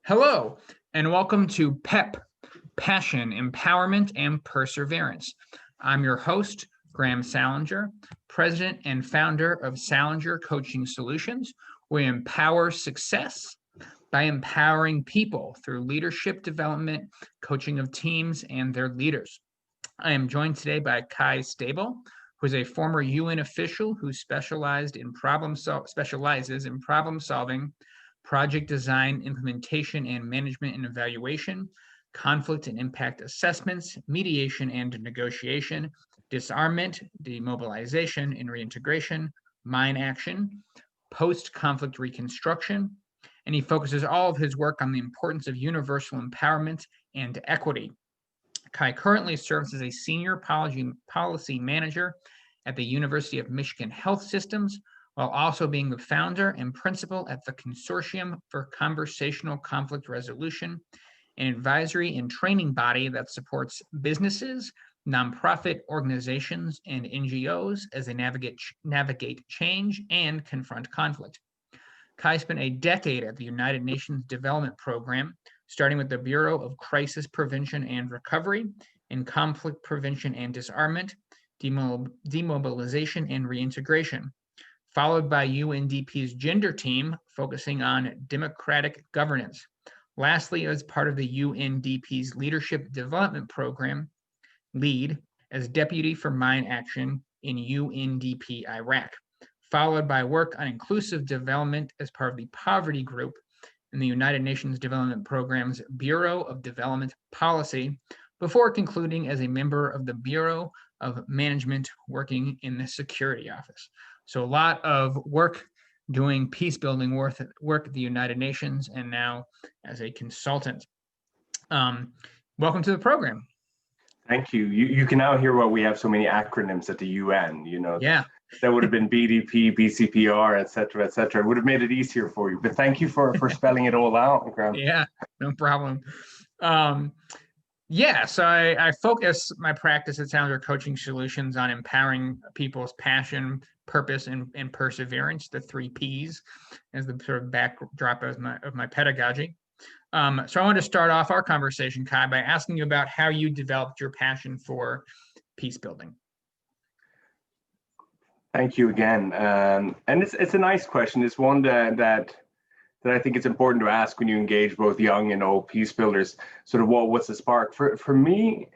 Hello, and welcome to PEP, Passion, Empowerment, and Perseverance. I'm your host, Graham Salinger, President and founder of Salinger Coaching Solutions. We empower success by empowering people through leadership development, coaching of teams, and their leaders. I am joined today by Kai Stabell, who is a former UN official who specializes in problem solving, project design, implementation and management and evaluation, conflict and impact assessments, mediation and negotiation, disarmament, demobilization and reintegration, mine action, post-conflict reconstruction, and he focuses all of his work on the importance of universal empowerment and equity. Kai currently serves as a senior policy manager at the University of Michigan Health Systems, while also being the founder and principal at the Consortium for Conversational Conflict Resolution, an advisory and training body that supports businesses, nonprofit organizations, and NGOs as they navigate change and confront conflict. Kai spent a decade at the United Nations Development Program, starting with the Bureau of Crisis Prevention and Recovery in conflict prevention and disarmament, demobilization and reintegration, followed by UNDP's gender team focusing on democratic governance. Lastly, as part of the UNDP's Leadership Development Program, lead as Deputy for Mine Action in UNDP Iraq, followed by work on inclusive development as part of the Poverty Group in the United Nations Development Program's Bureau of Development Policy, before concluding as a member of the Bureau of Management working in the Security Office. So a lot of work doing peace building work at the United Nations and now as a consultant. Welcome to the program. Thank you. You can now hear why we have so many acronyms at the UN, Yeah. That would have been BDP, BCPR, et cetera, et cetera. It would have made it easier for you. But thank you for spelling it all out, Graham. Yeah, no problem. So I focus my practice at Salinger Coaching Solutions on empowering people's passion, purpose, and perseverance, the 3 Ps, as the sort of backdrop of my pedagogy. So I want to start off our conversation, Kai, by asking you about how you developed your passion for peace building. Thank you again. And it's a nice question. It's one that I think it's important to ask when you engage both young and old peace builders. Sort of what's the spark? For me,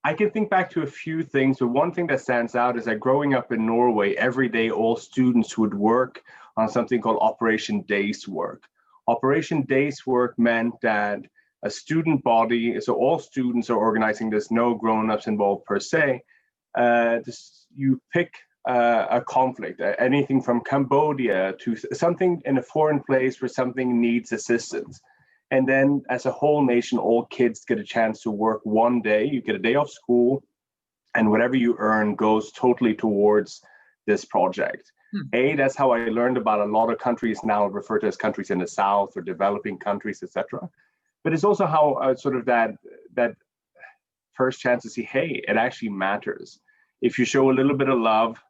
I can think back to a few things, but one thing that stands out is that growing up in Norway, every day all students would work on something called Operation Days Work. Operation Days Work meant that a student body, so all students are organizing this, no grown-ups involved per se. You pick a conflict, anything from Cambodia to something in a foreign place where something needs assistance. And then as a whole nation, all kids get a chance to work one day. You get a day off school, and whatever you earn goes totally towards this project. That's how I learned about a lot of countries now referred to as countries in the South or developing countries, etc. But it's also how sort of that first chance to see, hey, it actually matters. If you show a little bit of love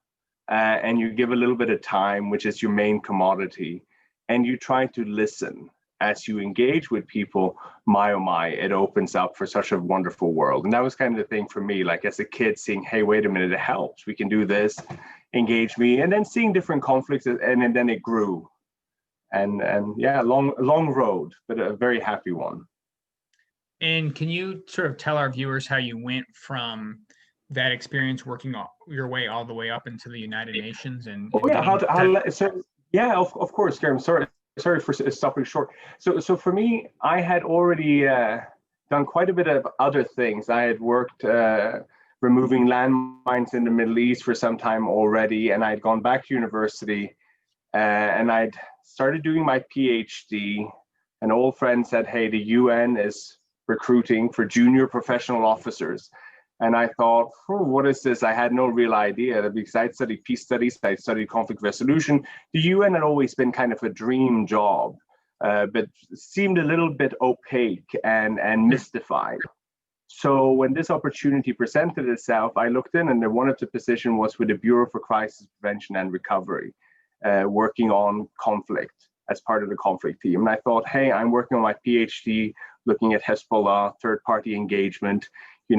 and you give a little bit of time, which is your main commodity, and you try to listen as you engage with people, my oh my, it opens up for such a wonderful world. And that was kind of the thing for me, like as a kid seeing, hey, wait a minute, it helps. We can do this, engage me, and then seeing different conflicts, and then it grew. And yeah, long road, but a very happy one. And can you sort of tell our viewers how you went from that experience working your way all the way up into the United Nations? And of course, Graham. Sorry for stopping short. So for me, I had already done quite a bit of other things. I had worked removing landmines in the Middle East for some time already, and I'd gone back to university and I'd started doing my PhD. An old friend said, hey, the UN is recruiting for junior professional officers. And I thought, what is this? I had no real idea, because I'd studied peace studies, I studied conflict resolution. The UN had always been kind of a dream job, but seemed a little bit opaque and mystified. So when this opportunity presented itself, I looked in, and one of the position was with the Bureau for Crisis Prevention and Recovery, working on conflict. as part of the conflict team. And I thought, hey, I'm working on my PhD looking at Hezbollah, third-party engagement.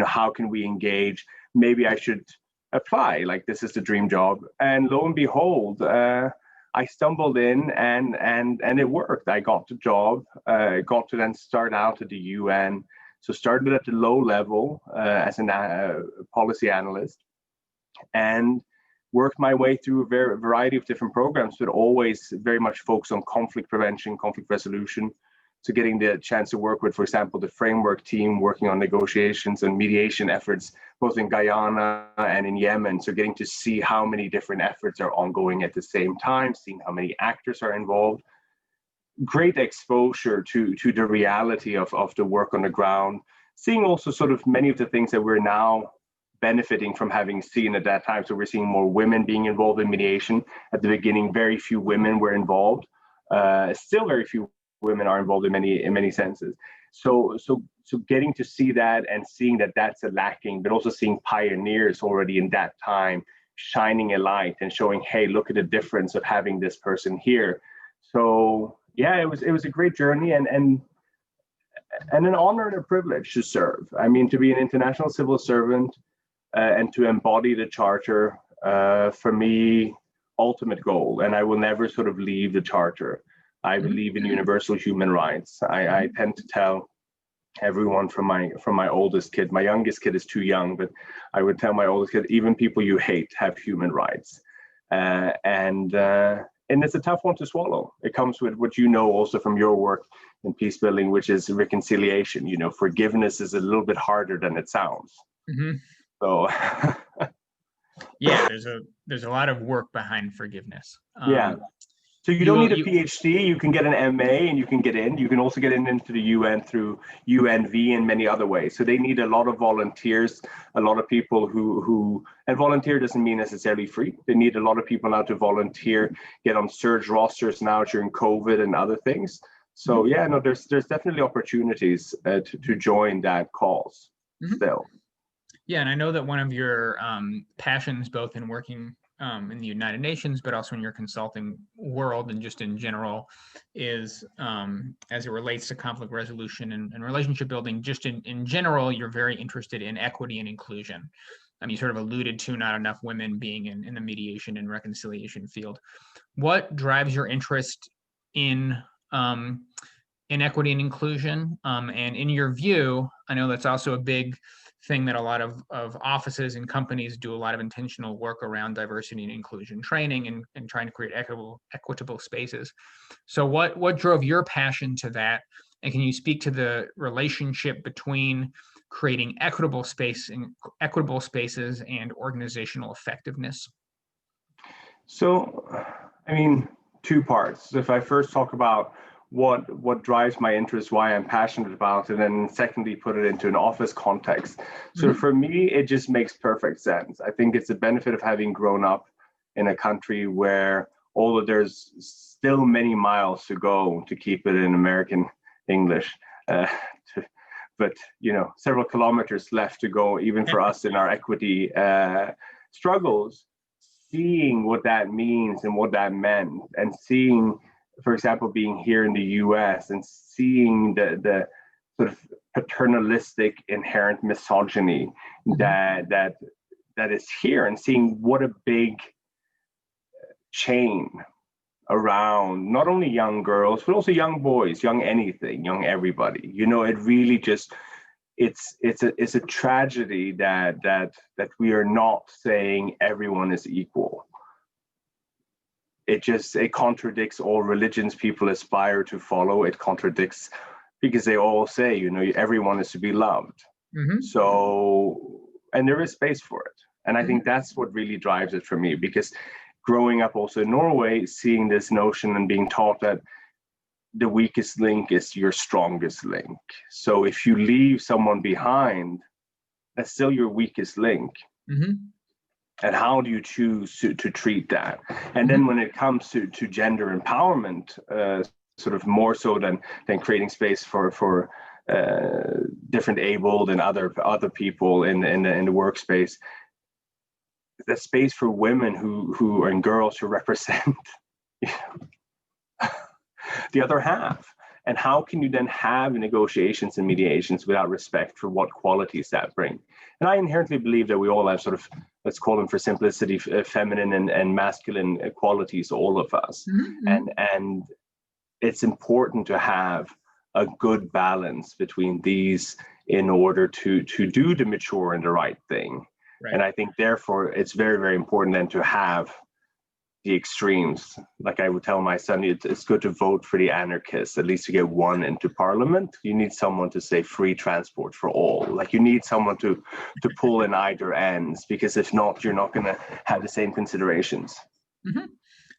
How can we engage? Maybe I should apply, like this is the dream job. And lo and behold, I stumbled in and it worked. I got the job, got to then start out at the UN. So started at the low level as a policy analyst, and worked my way through a variety of different programs, but always very much focused on conflict prevention, conflict resolution. So getting the chance to work with, for example, the framework team working on negotiations and mediation efforts, both in Guyana and in Yemen. So getting to see how many different efforts are ongoing at the same time, seeing how many actors are involved. Great exposure to the reality of the work on the ground, seeing also sort of many of the things that we're now benefiting from having seen at that time. So we're seeing more women being involved in mediation. At the beginning, very few women were involved. Still very few women are involved in many senses. So getting to see that and seeing that that's a lacking, but also seeing pioneers already in that time shining a light and showing, hey, look at the difference of having this person here. So yeah, it was a great journey and an honor and a privilege to serve. I mean, to be an international civil servant and to embody the charter, for me, ultimate goal. And I will never sort of leave the charter. I believe in universal human rights. I tend to tell everyone from my oldest kid, my youngest kid is too young, but I would tell my oldest kid, even people you hate have human rights. And it's a tough one to swallow. It comes with what also from your work in peace building, which is reconciliation. Forgiveness is a little bit harder than it sounds. Mm-hmm. So yeah, there's a lot of work behind forgiveness. Yeah. So you don't need a PhD. You can get an MA and you can get in. You can also get into the UN through UNV and many other ways. So they need a lot of volunteers, a lot of people and volunteer doesn't mean necessarily free. They need a lot of people now to volunteer, get on surge rosters now during COVID and other things. So yeah, no, there's definitely opportunities to join that cause still. Yeah, and I know that one of your passions, both in working in the United Nations, but also in your consulting world and just in general, is as it relates to conflict resolution and relationship building, just in general, you're very interested in equity and inclusion. You sort of alluded to not enough women being in the mediation and reconciliation field. What drives your interest in equity and inclusion? And in your view, I know that's also a big thing that a lot of offices and companies do a lot of intentional work around diversity and inclusion training and trying to create equitable spaces. So what drove your passion to that? And can you speak to the relationship between creating equitable spaces and organizational effectiveness? So, I mean, two parts. So if I first talk about what drives my interest, why I'm passionate about it, and secondly, put it into an office context. So for me, it just makes perfect sense. I think it's a benefit of having grown up in a country where, although there's still many miles to go, to keep it in American English, but several kilometers left to go, even for us in our equity struggles, seeing what that means and what that meant, and seeing, for example, being here in the US and seeing the sort of paternalistic inherent misogyny that is here, and seeing what a big chain around not only young girls, but also young boys, young anything, young everybody. It really just, it's a tragedy that we are not saying everyone is equal. It contradicts all religions people aspire to follow. It contradicts, because they all say, everyone is to be loved. So, and there is space for it. And I think that's what really drives it for me, because growing up also in Norway, seeing this notion and being taught that the weakest link is your strongest link. So if you leave someone behind, that's still your weakest link. And how do you choose to treat that? And then when it comes to gender empowerment, sort of more so than creating space for different abled and other people in the workspace, the space for women who and girls who represent the other half. And how can you then have negotiations and mediations without respect for what qualities that bring? And I inherently believe that we all have sort of, let's call them for simplicity, feminine and masculine qualities, all of us. Mm-hmm. And it's important to have a good balance between these in order to do the mature and the right thing. Right. And I think therefore it's very, very important then to have the extremes. Like I would tell my son, it's good to vote for the anarchists, at least to get one into parliament. You need someone to say free transport for all. Like you need someone to pull in either ends, because if not, you're not going to have the same considerations. Mm-hmm.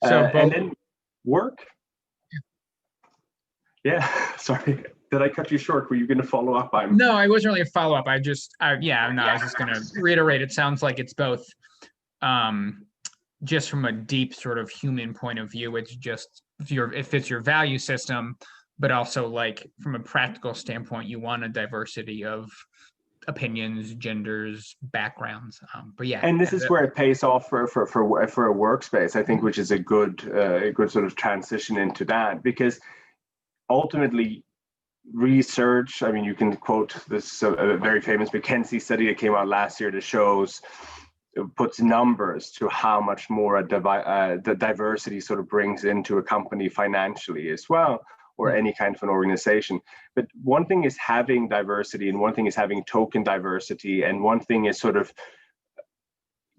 So and then work. Yeah, sorry. Did I cut you short? Were you going to follow up? No, I wasn't really a follow-up. I was just going to reiterate. It sounds like it's both, just from a deep sort of human point of view, it's just it fits your value system, but also like from a practical standpoint, you want a diversity of opinions, genders, backgrounds. But yeah, and this is where it pays off for a workspace, I think, which is a good sort of transition into that, because ultimately research, I mean, you can quote this a very famous McKinsey study that came out last year that puts numbers to how much more the diversity sort of brings into a company financially as well, or any kind of an organization. But one thing is having diversity, and one thing is having token diversity, and one thing is sort of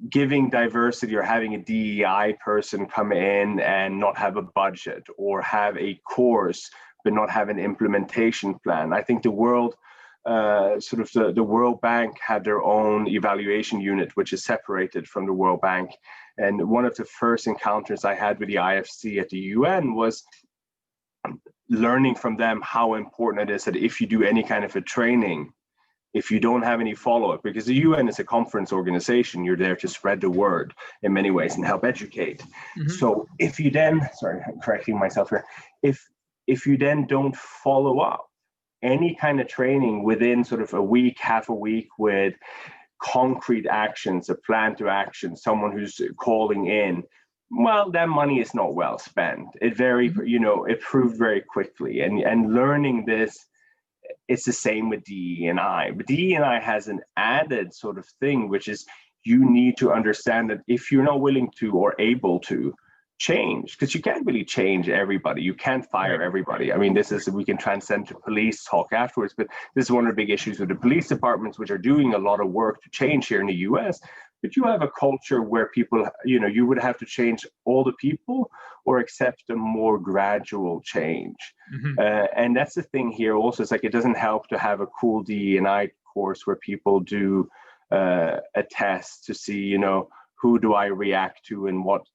giving diversity or having a DEI person come in and not have a budget, or have a course but not have an implementation plan. I think the world, the World Bank had their own evaluation unit, which is separated from the World Bank. And one of the first encounters I had with the IFC at the UN was learning from them how important it is that if you do any kind of a training, if you don't have any follow-up, because the UN is a conference organization, you're there to spread the word in many ways and help educate. Mm-hmm. So if you then, sorry, I'm correcting myself here, if you then don't follow up any kind of training within sort of a week, half a week, with concrete actions, a plan to action, someone who's calling in, well, that money is not well spent. It it proved very quickly. And learning this, it's the same with DE&I. But DE&I has an added sort of thing, which is you need to understand that if you're not willing to or able to change, because you can't really change everybody. You can't fire everybody. I mean, we can transcend to police talk afterwards, but this is one of the big issues with the police departments, which are doing a lot of work to change here in the US. But you have a culture where people, you would have to change all the people or accept a more gradual change. Mm-hmm. And that's the thing here also. It's like, it doesn't help to have a cool DE&I course where people do a test to see, who do I react to and what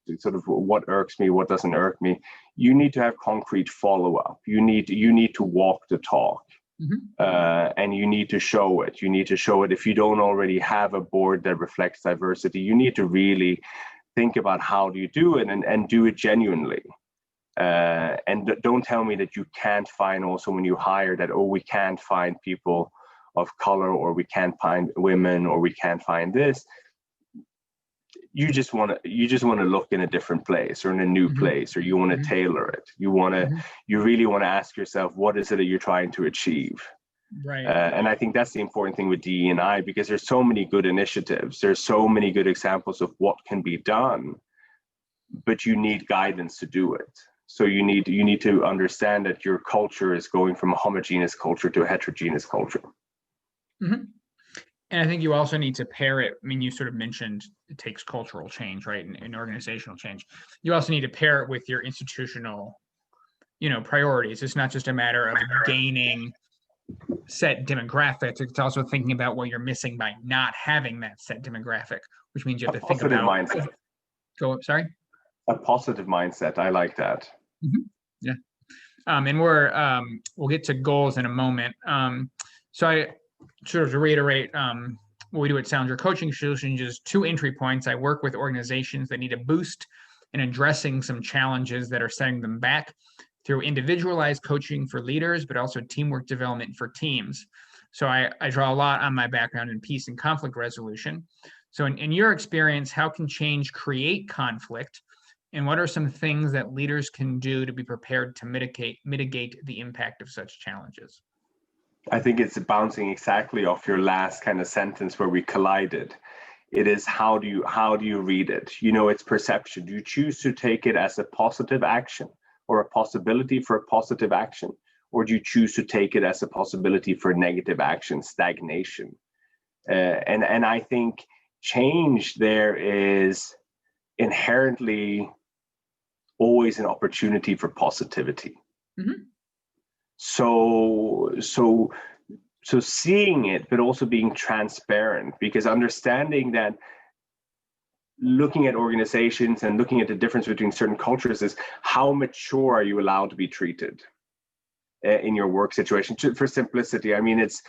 irks me, what doesn't irk me. You need to have concrete follow-up. You need to walk the talk. Mm-hmm. And you need to show it. You need to show it. If you don't already have a board that reflects diversity, you need to really think about how do you do it, and do it genuinely. And don't tell me that you can't find also when you hire that, we can't find people of color, or we can't find women, or we can't find this. You just want to look in a different place, or in a new mm-hmm. place, or you want to mm-hmm. tailor it. You really want to ask yourself, what is it that you're trying to achieve? Right. And I think that's the important thing with DE&I, because there's so many good initiatives. There's so many good examples of what can be done, but you need guidance to do it. So you need to understand that your culture is going from a homogeneous culture to a heterogeneous culture. Mm-hmm. And I think you also need to pair it. I mean, you sort of mentioned it takes cultural change, right? And organizational change. You also need to pair it with your institutional, priorities. It's not just a matter of gaining set demographics. It's also thinking about what you're missing by not having that set demographic, which means you have to think about mindset. Sorry? A positive mindset. I like that. Mm-hmm. Yeah. And we'll get to goals in a moment. So I sort of to reiterate what we do at Salinger Coaching Solutions, just 2 entry points. I work with organizations that need a boost in addressing some challenges that are setting them back through individualized coaching for leaders, but also teamwork development for teams. So I draw a lot on my background in peace and conflict resolution. So in your experience, how can change create conflict? And what are some things that leaders can do to be prepared to mitigate the impact of such challenges? I think it's bouncing exactly off your last kind of sentence where we collided. It is how do you read it? It's perception. Do you choose to take it as a positive action or a possibility for a positive action? Or do you choose to take it as a possibility for negative action, stagnation? And I think change there is inherently always an opportunity for positivity. Mm-hmm. So seeing it, but also being transparent, because understanding that looking at organizations and looking at the difference between certain cultures is how mature are you allowed to be treated in your work situation. For simplicity, I mean, it's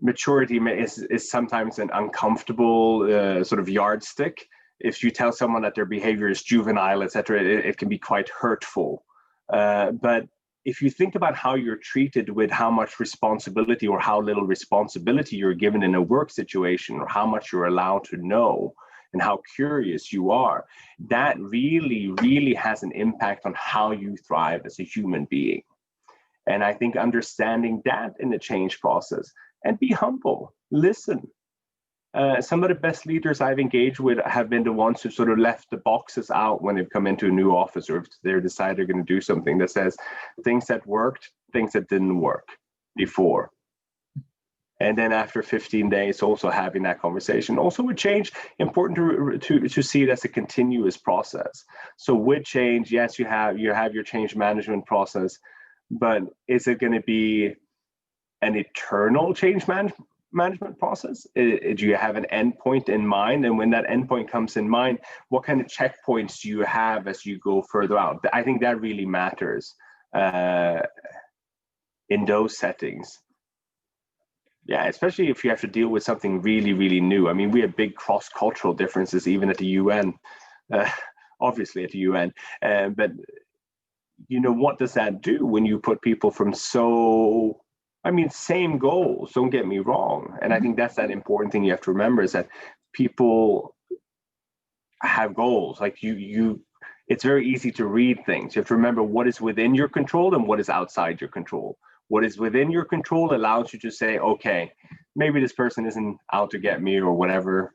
maturity is sometimes an uncomfortable sort of yardstick. If you tell someone that their behavior is juvenile, etc., it can be quite hurtful. But if you think about how you're treated with how much responsibility or how little responsibility you're given in a work situation, or how much you're allowed to know and how curious you are, that really, really has an impact on how you thrive as a human being. And I think understanding that in the change process, and be humble, listen. Some of the best leaders I've engaged with have been the ones who sort of left the boxes out when they've come into a new office, or if they decide they're going to do something, that says things that worked, things that didn't work before. And then after 15 days, also having that conversation. Also with change, important to see it as a continuous process. So with change, yes, you have your change management process, but is it going to be an eternal change management process? Do you have an endpoint in mind? And when that endpoint comes in mind, what kind of checkpoints do you have as you go further out? I think that really matters in those settings. Yeah, especially if you have to deal with something really, really new. I mean, we have big cross-cultural differences, even at the UN, obviously at the UN. But, what does that do when you put people from same goals, don't get me wrong. And I think that's that important thing you have to remember, is that people have goals. Like it's very easy to read things. You have to remember what is within your control and what is outside your control. What is within your control allows you to say, okay, maybe this person isn't out to get me or whatever,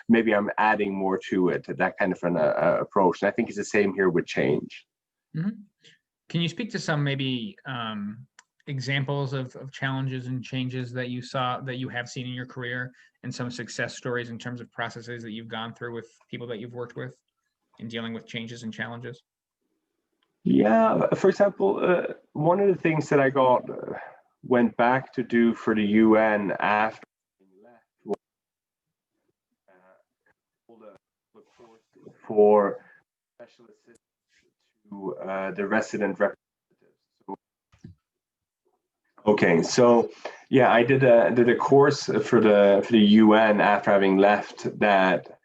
maybe I'm adding more to it, that kind of an approach. And I think it's the same here with change. Mm-hmm. Can you speak to some maybe examples of challenges and changes that you have seen in your career, and some success stories in terms of processes that you've gone through with people that you've worked with in dealing with changes and challenges? Yeah, for example, one of the things that I went back to do for the UN after I left was the course for special assistance to the resident representatives. So yeah, I did a course for the UN after having left that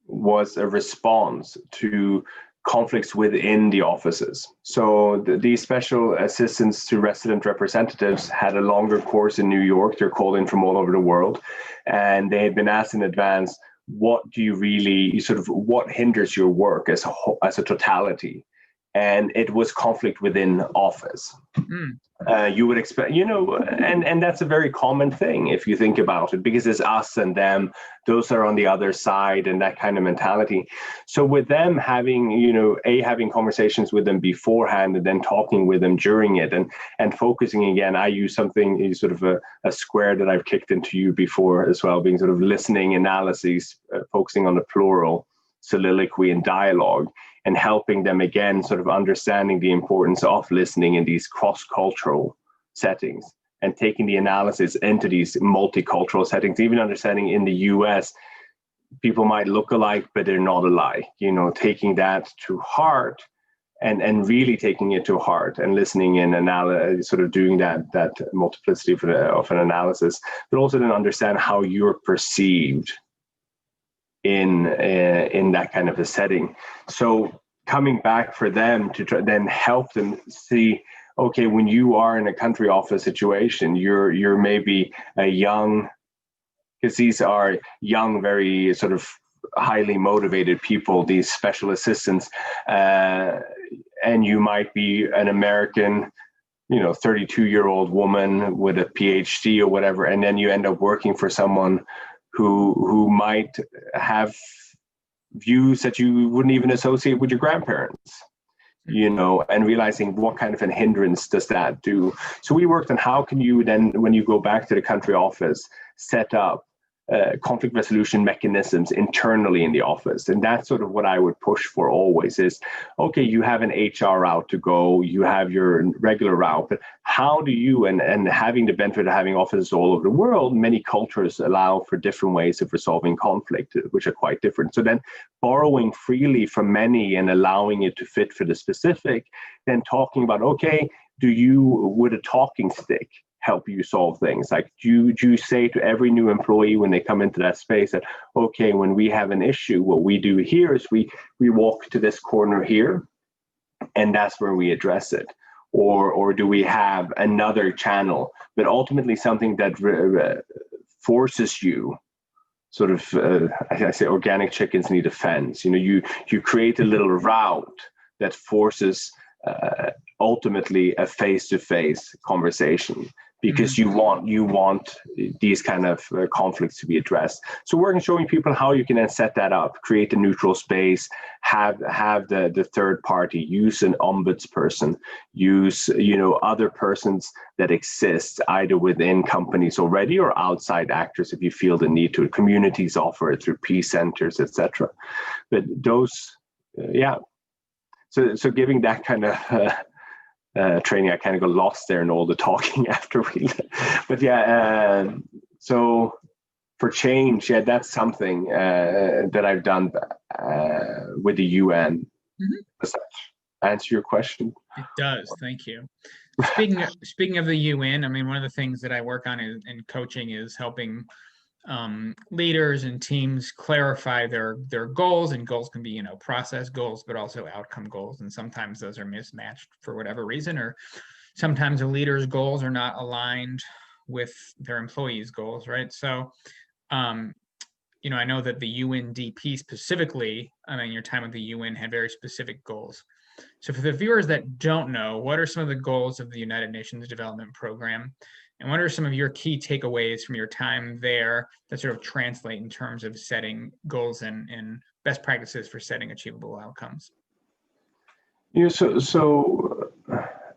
was a response to conflicts within the offices. So these special assistants to resident representatives had a longer course in New York. They're called in from all over the world, and they had been asked in advance, what hinders your work as a totality? And it was conflict within office. You would expect, and that's a very common thing if you think about it, because it's us and them, those are on the other side, and that kind of mentality. So with them having, having conversations with them beforehand and then talking with them during it and focusing again, I use something, sort of a square that I've kicked into you before as well, being sort of listening, analysis, focusing on the plural, soliloquy and dialogue, and helping them again sort of understanding the importance of listening in these cross-cultural settings and taking the analysis into these multicultural settings, even understanding in the US, people might look alike, but they're not alike, taking that to heart and really taking it to heart and listening and sort of doing that multiplicity of an analysis, but also then understand how you're perceived in that kind of a setting. So coming back for them to then help them see, okay, when you are in a country office situation, you're maybe a young, because these are young, very sort of highly motivated people, these special assistants, and you might be an American, 32-year-old woman with a PhD or whatever, and then you end up working for someone who might have views that you wouldn't even associate with your grandparents, and realizing what kind of an hindrance does that do. So we worked on how can you then, when you go back to the country office, set up conflict resolution mechanisms internally in the office. And that's sort of what I would push for always is, okay, you have an HR route to go, you have your regular route, but how do you, and having the benefit of having offices all over the world, many cultures allow for different ways of resolving conflict, which are quite different. So then borrowing freely from many and allowing it to fit for the specific, then talking about, okay, would a talking stick help you solve things? Like, do you say to every new employee when they come into that space that, okay, when we have an issue, what we do here is we walk to this corner here, and that's where we address it? Or do we have another channel, but ultimately something that forces you, sort of, I say organic chickens need a fence. You create a little route that forces ultimately a face-to-face conversation, because you want these kind of conflicts to be addressed. So we're showing people how you can then set that up, create a neutral space, have the third party, use an ombudsperson, use other persons that exist either within companies already or outside actors if you feel the need to. Communities offer it through peace centers, etc. But those, So giving that kind of training, I kind of got lost there in all the talking after but so for change, that's something that I've done with the UN. Does that answer your question? It does. Thank you. Speaking of the UN, I mean, one of the things that I work on in coaching is helping leaders and teams clarify their goals, and goals can be process goals, but also outcome goals, and sometimes those are mismatched for whatever reason, or sometimes a leader's goals are not aligned with their employees' goals, right? So I know that the UNDP specifically, your time with the UN had very specific goals. So for the viewers that don't know, what are some of the goals of the United Nations Development Program? And what are some of your key takeaways from your time there that sort of translate in terms of setting goals and best practices for setting achievable outcomes? So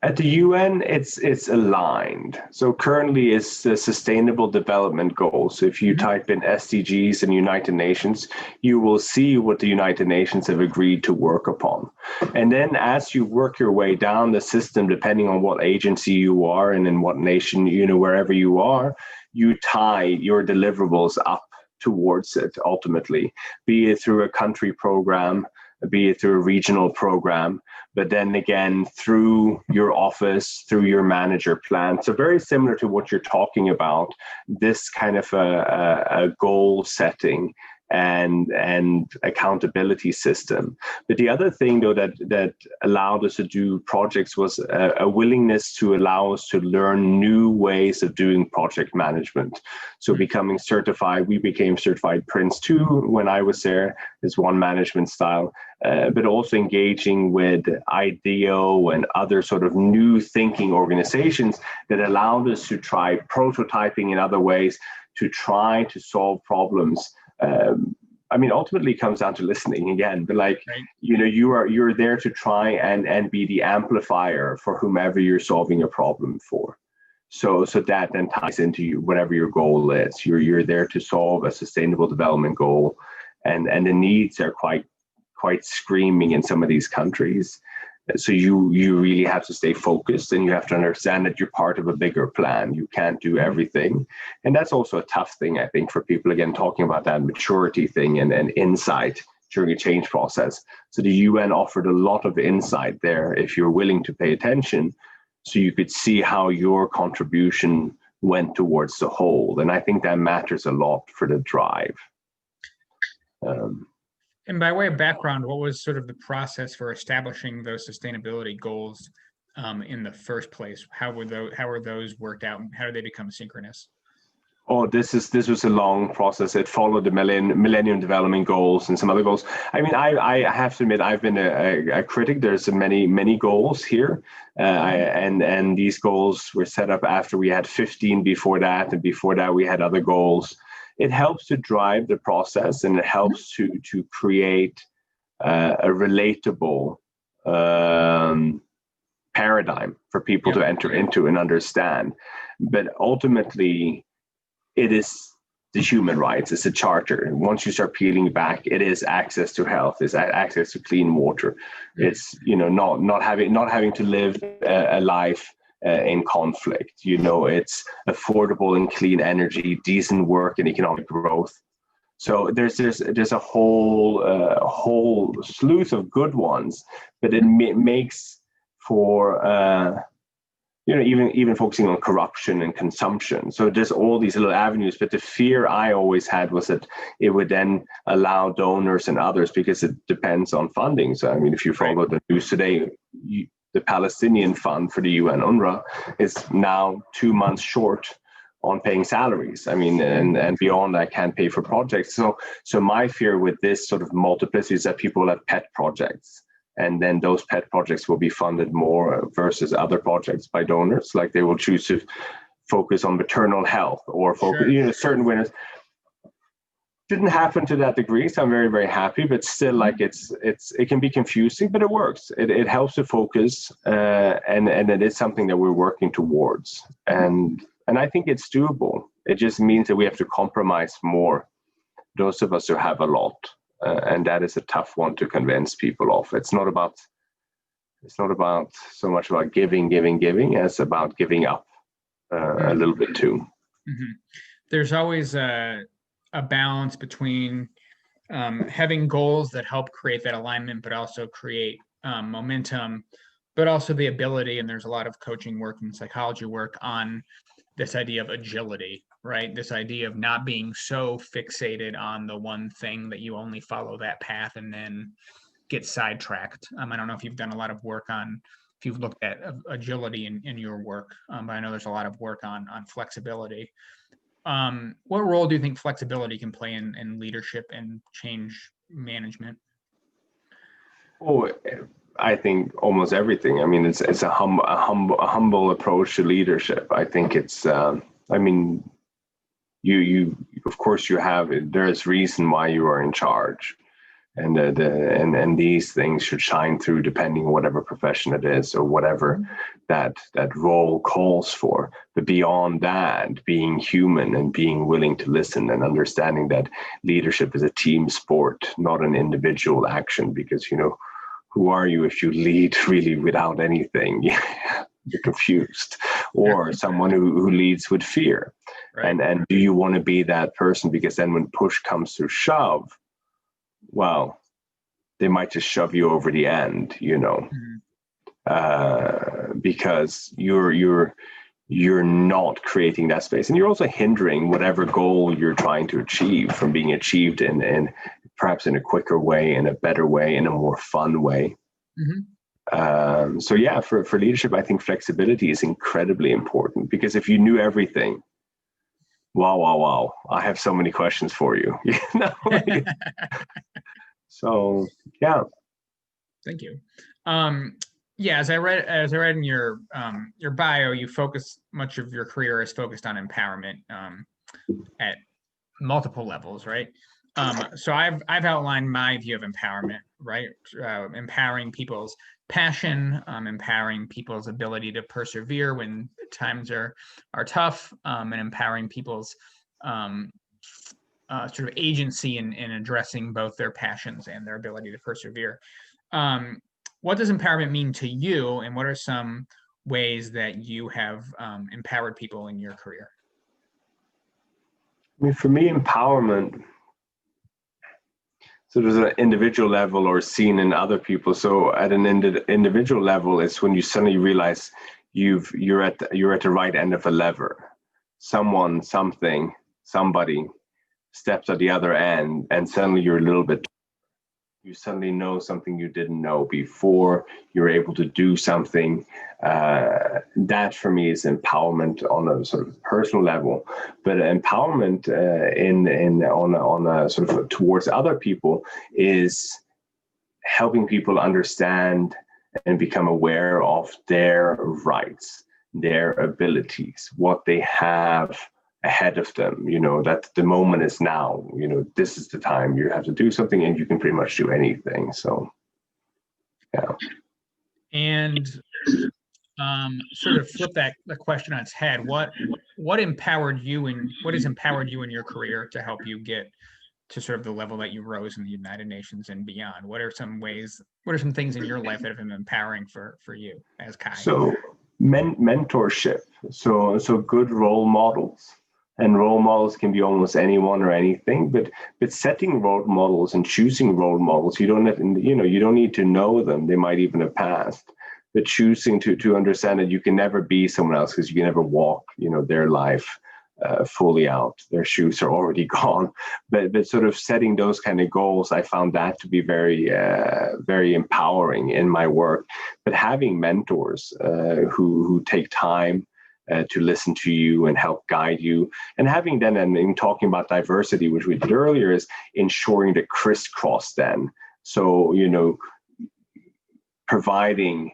at the UN, it's aligned. So currently it's the Sustainable Development Goals. So if you type in SDGs and United Nations, you will see what the United Nations have agreed to work upon. And then as you work your way down the system, depending on what agency you are and in what nation, wherever you are, you tie your deliverables up towards it ultimately, be it through a country program, be it through a regional program, but then again, through your office, through your manager plan. So very similar to what you're talking about, this kind of a goal setting and accountability system. But the other thing, though, that allowed us to do projects was a willingness to allow us to learn new ways of doing project management. So becoming certified, we became certified Prince 2 when I was there, is one management style, but also engaging with IDEO and other sort of new thinking organizations that allowed us to try prototyping in other ways to try to solve problems. Ultimately it comes down to listening again, but you're there to try and be the amplifier for whomever you're solving a problem for. So that then ties into whatever your goal is. You're there to solve a sustainable development goal, and the needs are quite screaming in some of these countries. So you really have to stay focused, and you have to understand that you're part of a bigger plan. You can't do everything. And that's also a tough thing, I think, for people, again, talking about that maturity thing and insight during a change process. So the UN offered a lot of insight there if you're willing to pay attention, so you could see how your contribution went towards the whole. And I think that matters a lot for the drive. And by way of background, what was sort of the process for establishing those sustainability goals in the first place? How were those worked out, and how did they become synchronous? Oh, this was a long process. It followed the Millennium Development Goals and some other goals. I mean, I have to admit, I've been a critic. There's many goals here, and these goals were set up after we had 15 before that, and before that we had other goals. It helps to drive the process, and it helps to create a relatable paradigm for people to enter into and understand. But ultimately, it is the human rights. It's a charter. And once you start peeling back, it is access to health, it's access to clean water. It's, you know, not having to live a life in conflict. You know, it's affordable and clean energy, decent work, and economic growth. So there's a whole slew of good ones, but it makes for you know, even focusing on corruption and consumption. So there's all these little avenues, but the fear I always had was that it would then allow donors and others, because it depends on funding. So, I mean, if you follow the news today, the Palestinian fund for the UN UNRWA is now 2 months short on paying salaries. I mean, and beyond that, can't pay for projects. So my fear with this sort of multiplicity is that people will have pet projects, and then those pet projects will be funded more versus other projects by donors. Like they will choose to focus on maternal health or focus, you know, certain winners. Didn't happen to that degree, so I'm very, very happy. But still, like it can be confusing, but it works. It helps to focus, and it is something that we're working towards. And I think it's doable. It just means that we have to compromise more. Those of us who have a lot. And that is a tough one to convince people of. It's not about so much about giving as about giving up a little bit too. Mm-hmm. There's always a balance between having goals that help create that alignment, but also create momentum, but also the ability, and there's a lot of coaching work and psychology work on this idea of agility, right? This idea of not being so fixated on the one thing that you only follow that path and then get sidetracked. I don't know if you've done a lot of work on, if you've looked at agility in your work, but I know there's a lot of work on flexibility. What role do you think flexibility can play in leadership and change management? Oh, I think almost everything. I mean, it's a humble approach to leadership. I think it's. I mean, you of course you have. There's reason why you are in charge, and and these things should shine through depending on whatever profession it is or whatever that role calls for. But beyond that, being human and being willing to listen and understanding that leadership is a team sport, not an individual action. Because you know, who are you if you lead really without anything? You're confused. Or someone who leads with fear. Right. And do you want to be that person? Because then when push comes to shove, well, they might just shove you over the end, you know, because you're not creating that space, and you're also hindering whatever goal you're trying to achieve from being achieved in perhaps in a quicker way, in a better way, in a more fun way. So yeah, for leadership, I think flexibility is incredibly important, because if you knew everything, wow, I have so many questions for you. You know? So yeah. Thank you. Yeah, as I read in your bio, you focus much of your career is focused on empowerment at multiple levels, right? So I've outlined my view of empowerment, right? Empowering people's passion, empowering people's ability to persevere when times are tough, and empowering people's sort of agency in addressing both their passions and their ability to persevere. What does empowerment mean to you, and what are some ways that you have empowered people in your career? I mean, for me, empowerment, so there's an individual level or seen in other people. So at an individual level, it's when you suddenly realize you're at the right end of a lever. Someone, something, somebody steps at the other end, and suddenly you suddenly know something you didn't know before. You're able to do something that for me is empowerment on a sort of personal level, but empowerment on a sort of towards other people is helping people understand and become aware of their rights, their abilities, what they have ahead of them, that the moment is now, this is the time you have to do something, and you can pretty much do anything. So, yeah. And sort of flip the question on its head. What empowered you, and what has empowered you in your career to help you get to sort of the level that you rose in the United Nations and beyond? What are some things in your life that have been empowering for you as Kai? So mentorship, so good role models, and role models can be almost anyone or anything, but setting role models and choosing role models, you don't need to know them. They might even have passed, but choosing to understand that you can never be someone else, because you can never walk, their life fully out. Their shoes are already gone. But sort of setting those kind of goals, I found that to be very, very empowering in my work. But having mentors who take time to listen to you and help guide you, and having then, and in talking about diversity, which we did earlier, is ensuring the crisscross then. So, providing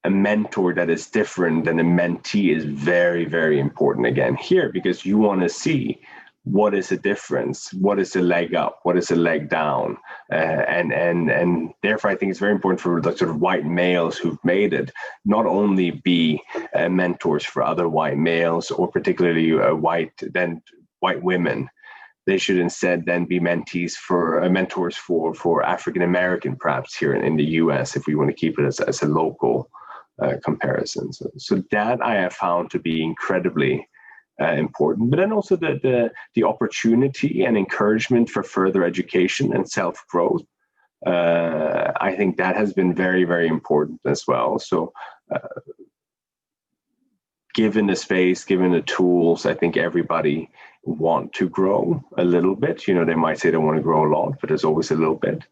a mentor that is different than a mentee is very, very important again here, because you want to see what is the difference, what is the leg up, what is the leg down, and therefore I think it's very important for the sort of white males who've made it not only be mentors for other white males, or particularly white women. They should instead then be mentors for African American, perhaps here in the U.S., if we want to keep it as a local comparison. So that I have found to be incredibly important. But then also the opportunity and encouragement for further education and self-growth. I think that has been very, very important as well. So given the space, given the tools, I think everybody want to grow a little bit. They might say they want to grow a lot, but there's always a little bit.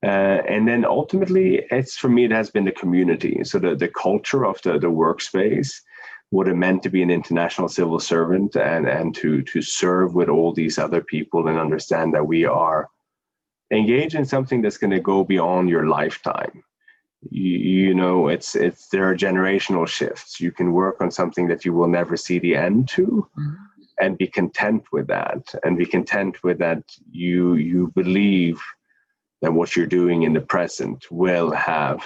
And then ultimately, for me, it has been the community. So the culture of the workspace, what it meant to be an international civil servant, and to serve with all these other people and understand that we are engaged in something that's going to go beyond your lifetime. There are generational shifts. You can work on something that you will never see the end to, and be content with that, you believe that what you're doing in the present will have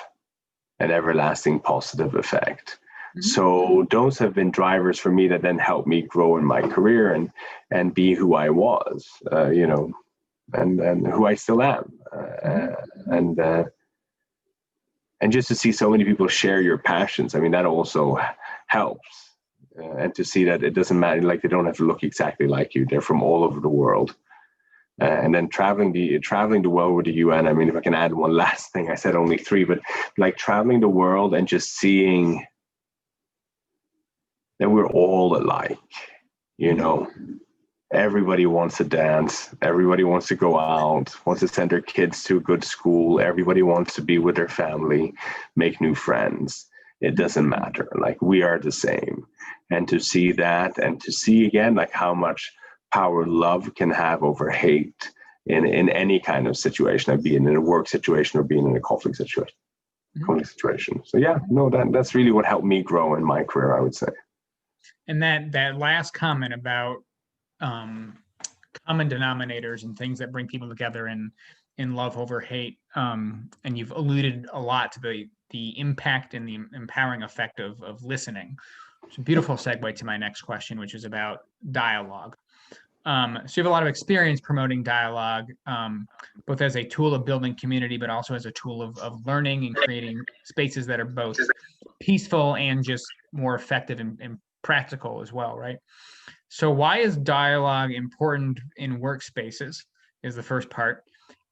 an everlasting positive effect. Mm-hmm. So those have been drivers for me that then helped me grow in my career and be who I was, and who I still am. And just to see so many people share your passions, I mean, that also helps. And to see that it doesn't matter, like they don't have to look exactly like you. They're from all over the world. And then traveling the world with the UN. I mean, if I can add one last thing, I said only 3, but like traveling the world and just seeing that we're all alike, everybody wants to dance. Everybody wants to go out, wants to send their kids to a good school. Everybody wants to be with their family, make new friends. It doesn't matter. Like, we are the same. And to see that, and to see again, like how much power love can have over hate in any kind of situation, like being in a work situation or being in a conflict situation. So yeah, no, that's really what helped me grow in my career, I would say. And that last comment about common denominators and things that bring people together in love over hate, and you've alluded a lot to the impact and the empowering effect of listening. It's a beautiful segue to my next question, which is about dialogue. So you have a lot of experience promoting dialogue, both as a tool of building community, but also as a tool of learning and creating spaces that are both peaceful and just more effective and practical as well, right? So why is dialogue important in workspaces is the first part.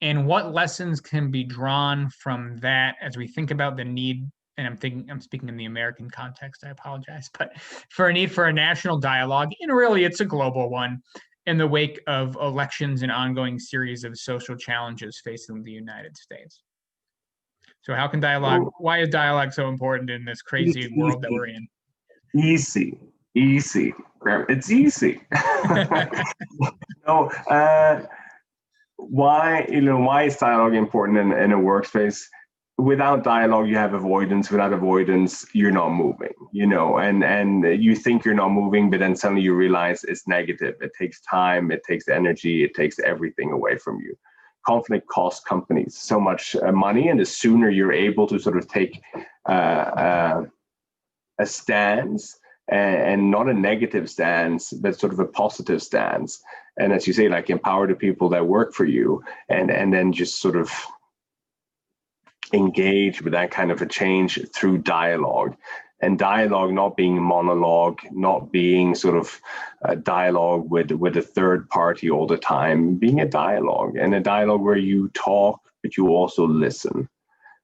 And what lessons can be drawn from that as we think about the need, and I'm speaking in the American context, I apologize, but for a need for a national dialogue, and really it's a global one, in the wake of elections and ongoing series of social challenges facing the United States. So how can why is dialogue so important in this crazy world that we're in? Easy. It's easy. No, why is dialogue important in a workspace? Without dialogue, you have avoidance. Without avoidance, you're not moving, and you think you're not moving, but then suddenly you realize it's negative. It takes time, it takes energy, it takes everything away from you. Conflict costs companies so much money, and the sooner you're able to sort of take a stance, and not a negative stance, but sort of a positive stance. And as you say, like, empower the people that work for you, and then just sort of engage with that kind of a change through dialogue. And dialogue not being monologue, not being sort of a dialogue with a third party all the time, being a dialogue, and a dialogue where you talk, but you also listen.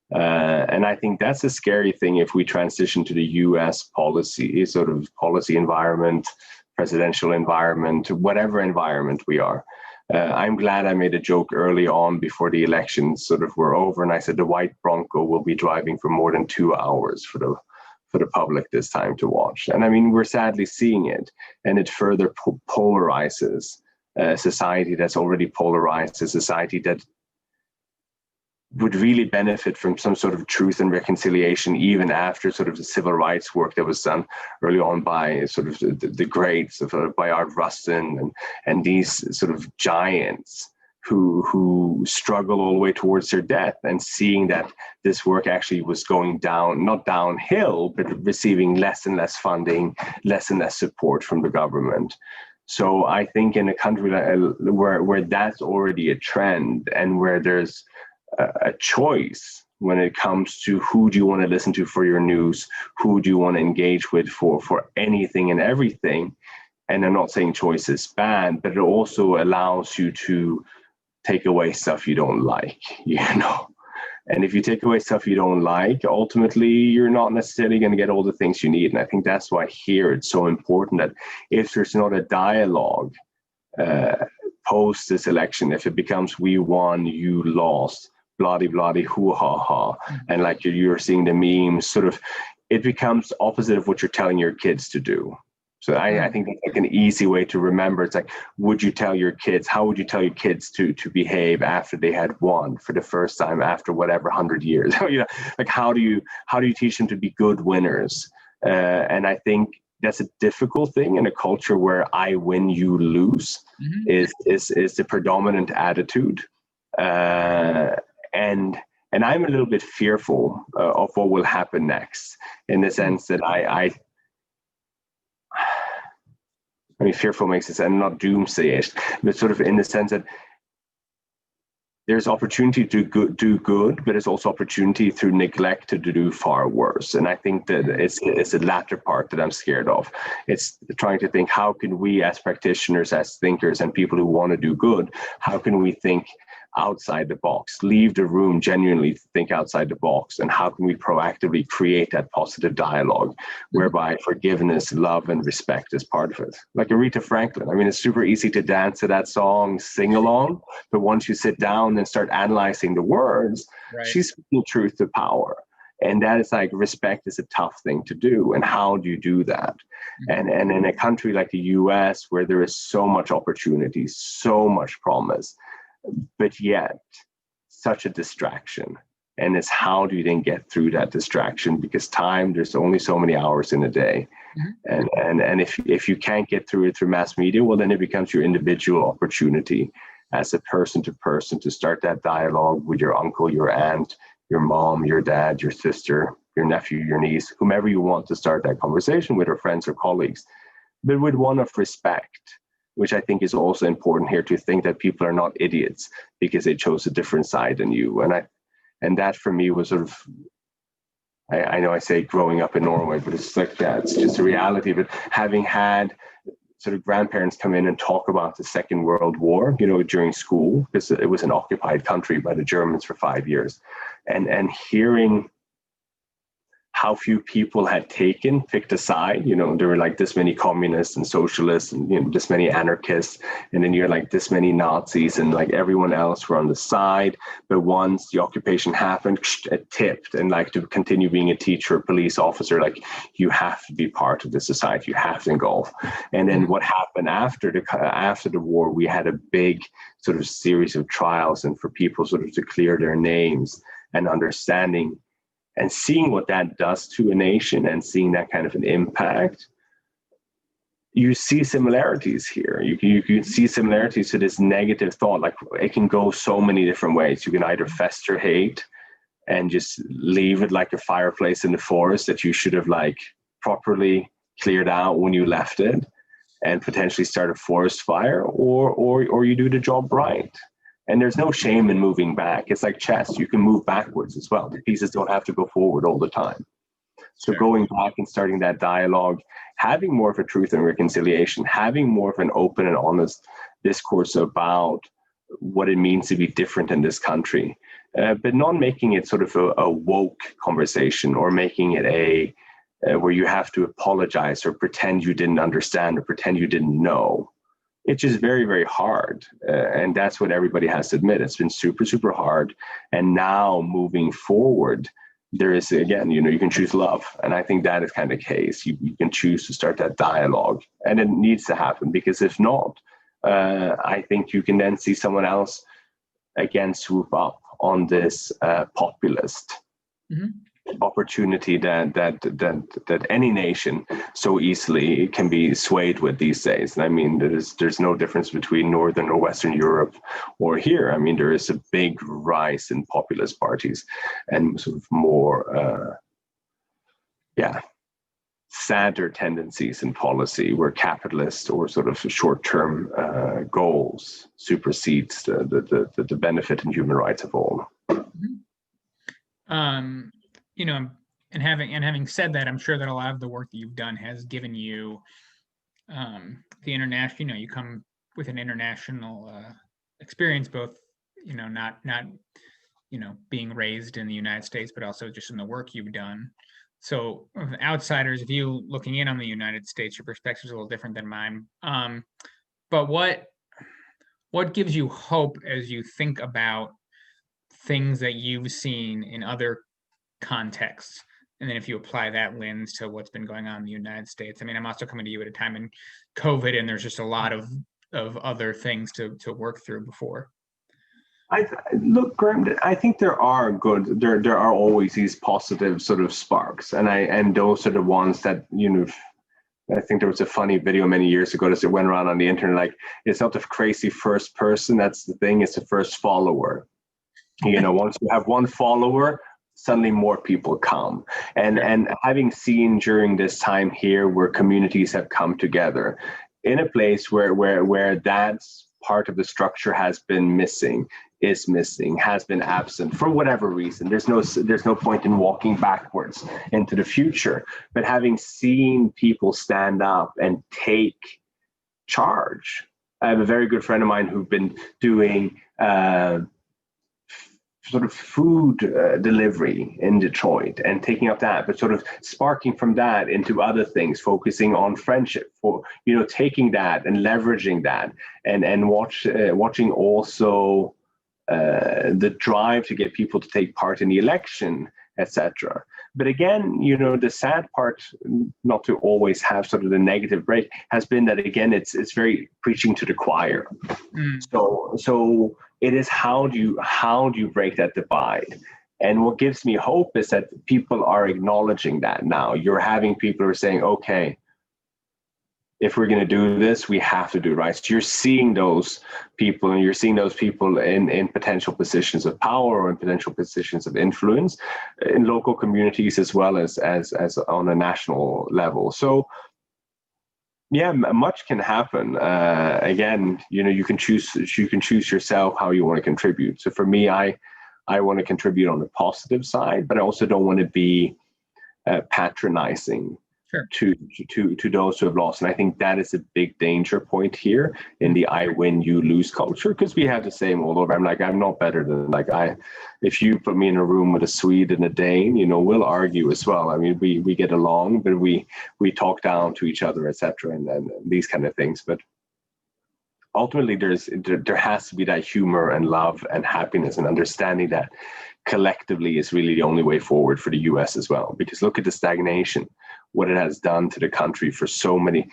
And I think that's a scary thing if we transition to the US policy, sort of policy environment, presidential environment, whatever environment we are. I'm glad I made a joke early on before the elections sort of were over, and I said the white Bronco will be driving for more than 2 hours for the public this time to watch. And I mean, we're sadly seeing it, and it further polarizes a society that's already polarized, a society that would really benefit from some sort of truth and reconciliation, even after sort of the civil rights work that was done early on by sort of the greats of Bayard Rustin and these sort of giants who struggle all the way towards their death, and seeing that this work actually was going down, not downhill, but receiving less and less funding, less and less support from the government. So I think in a country where that's already a trend, and where there's a choice when it comes to who do you want to listen to for your news, who do you want to engage with for anything and everything. And I'm not saying choice is bad, but it also allows you to take away stuff you don't like, And if you take away stuff you don't like, ultimately, you're not necessarily going to get all the things you need. And I think that's why here it's so important that if there's not a dialogue post this election, if it becomes we won, you lost, bloody hoo ha ha, and like you're seeing the memes, sort of, it becomes opposite of what you're telling your kids to do. So I think that's like an easy way to remember. It's like, how would you tell your kids to behave after they had won for the first time after whatever 100 years? Like how do you teach them to be good winners? And I think that's a difficult thing in a culture where I win, you lose, is the predominant attitude. And I'm a little bit fearful of what will happen next, in the sense that I mean, fearful makes it sound, not doomsday-ish, but sort of in the sense that there's opportunity to do good, but there's also opportunity through neglect to do far worse. And I think that it's the latter part that I'm scared of. It's trying to think, how can we as practitioners, as thinkers, and people who want to do good, how can we think outside the box, leave the room, genuinely think outside the box, and how can we proactively create that positive dialogue whereby forgiveness, love, and respect is part of it. Like Aretha Franklin, I mean, it's super easy to dance to that song, sing along, but once you sit down and start analyzing the words, right, she's speaking truth to power. And that is like, respect is a tough thing to do. And how do you do that? And in a country like the US, where there is so much opportunity, so much promise, but yet such a distraction. And it's, how do you then get through that distraction? Because time, there's only so many hours in a day. And if you can't get through it through mass media, well, then it becomes your individual opportunity as a person to person to start that dialogue with your uncle, your aunt, your mom, your dad, your sister, your nephew, your niece, whomever you want to start that conversation with, or friends or colleagues, but with one of respect, which I think is also important here, to think that people are not idiots because they chose a different side than you. And that for me was sort of, I know I say growing up in Norway, but it's like that, it's just a reality. But having had sort of grandparents come in and talk about the Second World War, during school, because it was an occupied country by the Germans for 5 years, and hearing how few people had picked a side. There were like this many communists and socialists and this many anarchists, and then you had like this many Nazis, and like everyone else were on the side. But once the occupation happened, it tipped, and like to continue being a teacher, police officer, like you have to be part of the society, you have to engulf. And then what happened after the war, we had a big sort of series of trials, and for people sort of to clear their names and understanding and seeing what that does to a nation and seeing that kind of an impact. You see similarities here. You can see similarities to this negative thought. Like it can go so many different ways. You can either fester hate and just leave it like a fireplace in the forest that you should have like properly cleared out when you left it and potentially start a forest fire, or you do the job right. And there's no shame in moving back. It's like chess. You can move backwards as well. The pieces don't have to go forward all the time. So going back and starting that dialogue, having more of a truth and reconciliation, having more of an open and honest discourse about what it means to be different in this country, but not making it sort of a woke conversation or making it where you have to apologize or pretend you didn't understand or pretend you didn't know. It's just very, very hard. And that's what everybody has to admit. It's been super, super hard. And now moving forward, there is, again, you can choose love. And I think that is kind of the case. You can choose to start that dialogue. And it needs to happen, because if not, I think you can then see someone else again swoop up on this populist opportunity that any nation so easily can be swayed with these days. And I mean, there's no difference between Northern or Western Europe or here. I mean, there is a big rise in populist parties and sort of more, sadder tendencies in policy where capitalist or sort of short-term goals supersedes the benefit and human rights of all. And having said that, I'm sure that a lot of the work that you've done has given you the international, you come with an international experience, both, not being raised in the United States, but also just in the work you've done. So outsiders view looking in on the United States, your perspective is a little different than mine. But what gives you hope as you think about things that you've seen in other contexts, and then if you apply that lens to what's been going on in the United States? I mean, I'm also coming to you at a time in COVID, and there's just a lot of other things to work through before. Look, Graham, I think there are always these positive sort of sparks, and those are the ones that, I think there was a funny video many years ago that went around on the internet, like, it's not the crazy first person that's the thing, it's the first follower. Once you have one follower, suddenly more people come. And having seen during this time here where communities have come together in a place where that's part of the structure has been missing, has been absent for whatever reason. There's no point in walking backwards into the future. But having seen people stand up and take charge. I have a very good friend of mine who've been doing sort of food delivery in Detroit and taking up that, but sort of sparking from that into other things, focusing on friendship, for taking that and leveraging that, and watching also the drive to get people to take part in the election, etc. But again, the sad part, not to always have sort of the negative break, has been that again it's very preaching to the choir. So it is how do you break that divide? And what gives me hope is that people are acknowledging that now. You're having people who are saying, okay, if we're going to do this, we have to do it right. So you're seeing those people, and you're seeing those people in potential positions of power or in potential positions of influence in local communities as well as on a national level. So yeah, much can happen. Again, you can choose yourself how you want to contribute. So for me, I want to contribute on the positive side, but I also don't want to be patronizing Sure. to those who have lost. And I think that is a big danger point here in the I win, you lose culture, because we have the same all over. I'm not better than if you put me in a room with a Swede and a Dane, we'll argue as well. I mean, we get along, but we talk down to each other, etc., and these kind of things. But ultimately, there has to be that humor and love and happiness and understanding that collectively is really the only way forward for the US as well. Because look at the stagnation, what it has done to the country for so many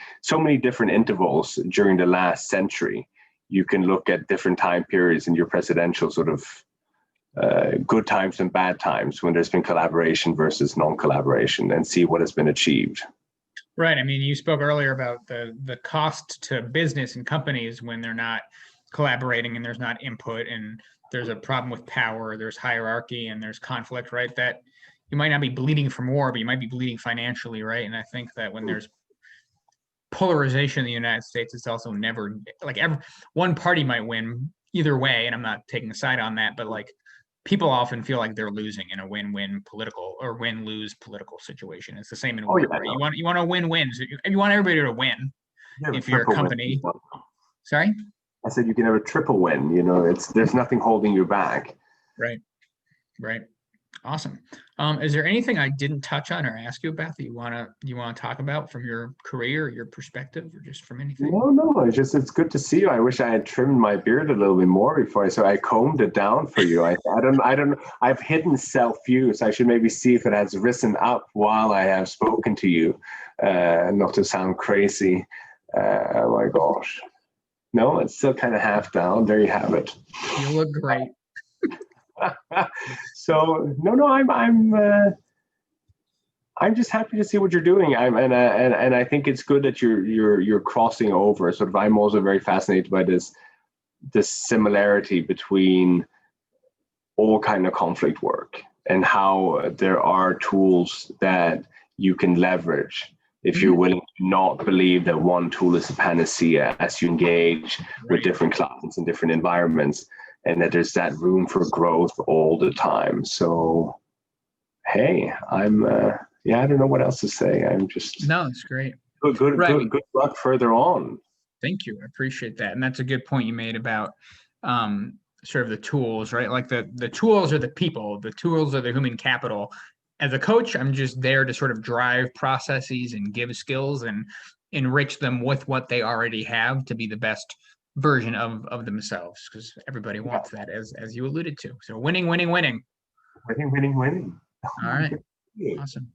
different intervals during the last century. You can look at different time periods in your presidential sort of good times and bad times when there's been collaboration versus non-collaboration, and see what has been achieved. Right. I mean, you spoke earlier about the cost to business and companies when they're not collaborating and there's not input and there's a problem with power, there's hierarchy and there's conflict, right? That you might not be bleeding from war, but you might be bleeding financially, right? And I think that when there's polarization in the United States, it's also never one party might win either way. And I'm not taking a side on that, but people often feel like they're losing in a win-win political or win-lose political situation. It's the same in war, right? You want to win-wins. You want everybody to win. If you're a company, sorry? I said you can have a triple win. There's nothing holding you back. Right. Awesome. Is there anything I didn't touch on or ask you about that you want to talk about from your career, or your perspective, or just from anything? No. It's good to see you. I wish I had trimmed my beard a little bit more before, so I combed it down for you. I don't. I've hidden self-view, so I should maybe see if it has risen up while I have spoken to you, not to sound crazy. Oh my gosh. No, it's still kind of half down. There you have it. You look great. So I'm just happy to see what you're doing. And I think it's good that you're crossing over. Sort of, I'm also very fascinated by this similarity between all kind of conflict work and how there are tools that you can leverage if you're willing to not believe that one tool is a panacea as you engage with different clients and different environments, and that there's that room for growth all the time. So, hey, I don't know what else to say. I'm just no, it's great. Good luck further on. Thank you. I appreciate that, and that's a good point you made about sort of the tools, right? Like the tools are the people, the tools are the human capital. As a coach, I'm just there to sort of drive processes and give skills and enrich them with what they already have to be the best version of themselves, because everybody wants that, as you alluded to. So winning. Winning. All right. Awesome.